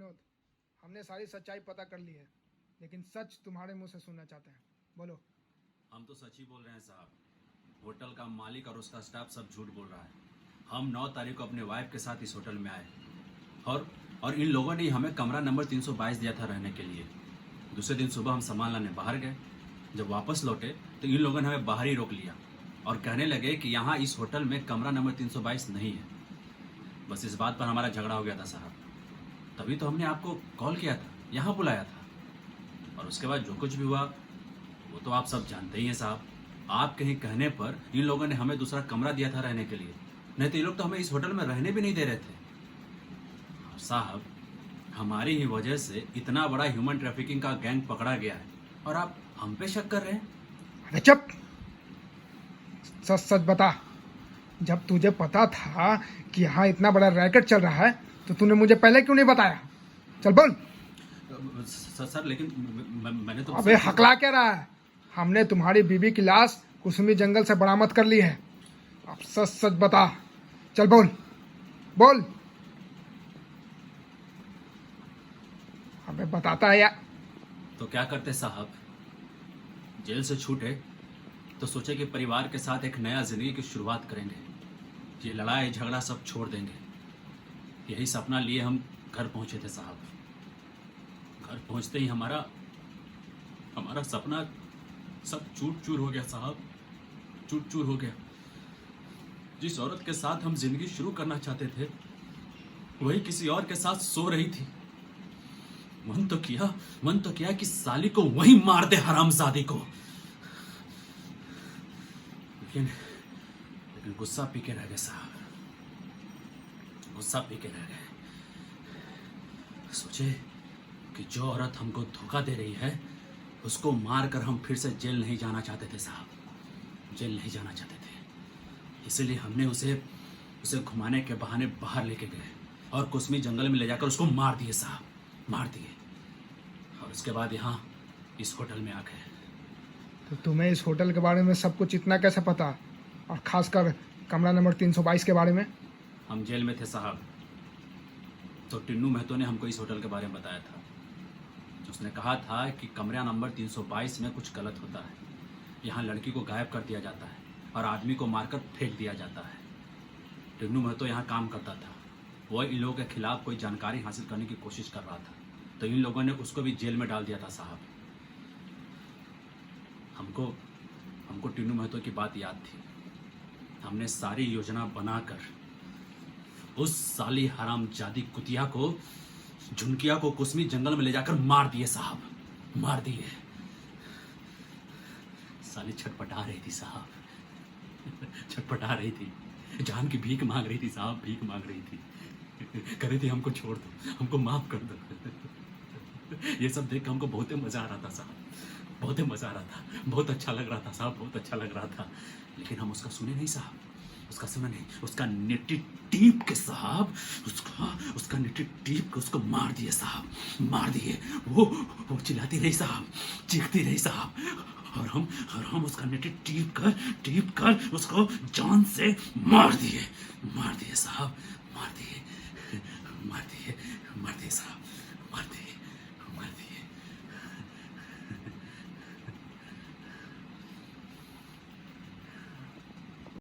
विनोद, हमने सारी सच्चाई पता कर ली है, लेकिन सच तुम्हारे मुंह से सुनना चाहते हैं। बोलो। हम तो सच ही बोल रहे हैं साहब। होटल का मालिक और उसका स्टाफ सब झूठ बोल रहा है। हम 9 तारीख को अपने वाइफ के साथ इस होटल में आए और इन लोगों ने हमें कमरा नंबर 322 दिया था रहने के लिए। दूसरे दिन सुबह हम सामान लाने बाहर गए। जब वापस लौटे तो इन लोगों ने हमें बाहर ही रोक लिया और कहने लगे कि यहाँ इस होटल में कमरा नंबर 322 नहीं है। बस इस बात पर हमारा झगड़ा हो गया था साहब। तभी तो हमने आपको कॉल किया था, यहाँ बुलाया था। और उसके बाद जो कुछ भी हुआ वो तो आप सब जानते ही हैं साहब। आप कहीं कहने पर इन लोगों ने हमें दूसरा कमरा दिया था रहने के लिए, नहीं तो ये लोग तो हमें इस होटल में रहने भी नहीं दे रहे थे। और साहब, हमारी ही वजह से इतना बड़ा ह्यूमन ट्रैफिकिंग का गैंग पकड़ा गया है और आप हम पे शक कर रहे हैं। अरे चुप, सच सच बता। जब तुझे पता था कि यहाँ इतना बड़ा रैकेट चल रहा है तो तूने मुझे पहले क्यों नहीं बताया? चल बोल। सर लेकिन मैंने तो अबे हकला क्या रहा है? हमने तुम्हारी बीबी की लाश कुसुमी जंगल से बरामद कर ली है। अब सच सच बता। चल बोल बोल। अबे बताता है यार। तो क्या करते साहब, जेल से छूटे तो सोचे कि परिवार के साथ एक नया जिंदगी की शुरुआत करेंगे। ये लड़ाई झगड़ा सब छोड़ देंगे। यही सपना लिए हम घर पहुंचे थे साहब। घर पहुंचते ही हमारा सपना सब चूर चूर हो गया साहब, चूर चूर हो गया। जिस औरत के साथ हम जिंदगी शुरू करना चाहते थे वही किसी और के साथ सो रही थी। मन तो किया कि साली को वहीं मार दे, हरामजादी को। लेकिन गुस्सा पी के रह गए साहब, गुस्सा पी के रह गए। सोचे कि जो औरत हमको धोखा दे रही है उसको मारकर हम फिर से जेल नहीं जाना चाहते थे साहब, जेल नहीं जाना चाहते थे। इसलिए हमने उसे घुमाने के बहाने बाहर लेके गए और कुसमी जंगल में ले जाकर उसको मार दिए साहब, मार दिए। और उसके बाद यहाँ इस होटल में आ गए। तो तुम्हें इस होटल के बारे में सब कुछ इतना कैसे पता, और खासकर कमरा नंबर 322 के बारे में? हम जेल में थे साहब, तो टिन्नू महतो ने हमको इस होटल के बारे में बताया था। उसने कहा था कि कमरा नंबर 322 में कुछ गलत होता है। यहाँ लड़की को गायब कर दिया जाता है और आदमी को मारकर फेंक दिया जाता है। टिन्नू महतो यहाँ काम करता था। वह इन लोगों के खिलाफ कोई जानकारी हासिल करने की कोशिश कर रहा था, तो इन लोगों ने उसको भी जेल में डाल दिया था साहब। हमको टिन्नू महतो की बात याद थी। हमने सारी योजना बनाकर उस साली हरामजादी कुतिया को, झुनकिया को कुसमी जंगल में ले जाकर मार दिए साहब, मार दिए। साली छटपटा रही थी साहब, छटपटा रही थी, जान की भीख मांग रही थी साहब, भीख मांग रही थी। कह रही थी हमको छोड़ दो, हमको माफ कर दो। ये सब देख कर हमको बहुत मजा आ रहा था साहब, बहुत मजा आ रहा था, बहुत अच्छा लग रहा था साहब, बहुत अच्छा लग रहा था। लेकिन हम उसका सुने नहीं साहब, उसका सुना नहीं। उसका नेटी टीप के साहब, उसका नेटी टीप के उसको मार दिए साहब, मार दिए। वो चिल्लाती रही साहब, चीखती रही साहब, और हम उसका नेटी टीप कर उसको जान से मार दिए साहब, मार दिए साहब, मार दिए।